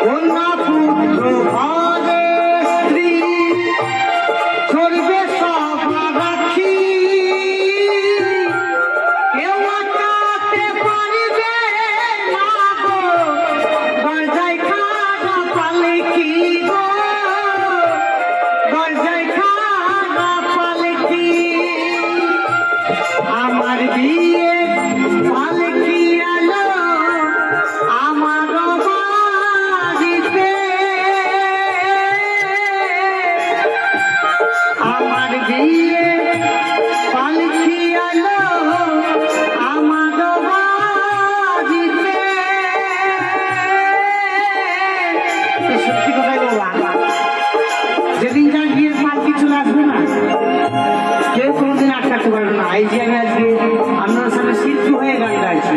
কন্যা পুত্র ঘরে স্ত্রী চলবে সব রাখি কেউ আটকাতে পারবে না গো দরজায় খাড়া পালকি গো দরজায় খাড়া পালকি আমার বিয়ে পালকি আলো আমার বাড়িতে আমার বিয়ে পালকি আলো আমার বাড়িতে সত্যি কথাই বাবা যেদিন যার বিয়ের পালকি চলে আসবে না কেউ কোনোদিন আটকাতে পারবে না। এই যে আমি আজকে আপনার সামনে শিল্পী হয়ে গান গাইছি,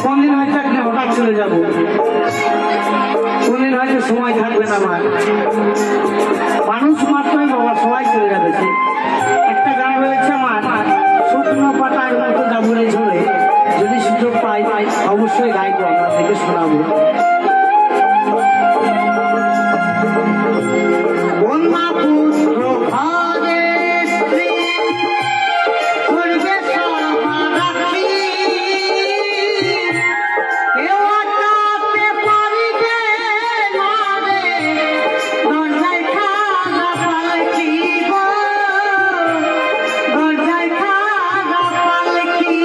কোনদিন হয়তো আপনি হঠাৎ চলে যাবো, কোনদিন হয়তো সময় থাকবে না আমার। মানুষ মাত্রই বাবা সবাই চলে যাবে। একটা গান রয়েছে আমার, শুকনো পাতার মতো জামুনে ঝরে, যদি সুযোগ পাই অবশ্যই গাইবো, আপনাদেরকে শোনাবো। কন্যা পুত্র ঘরে স্ত্রী করবে সব রাখি কেউ আটকাতে পারবে না রে দরজায় খাড়া পালকি গো দরজায় খাড়া পালকি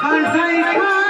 খাই খাই খাই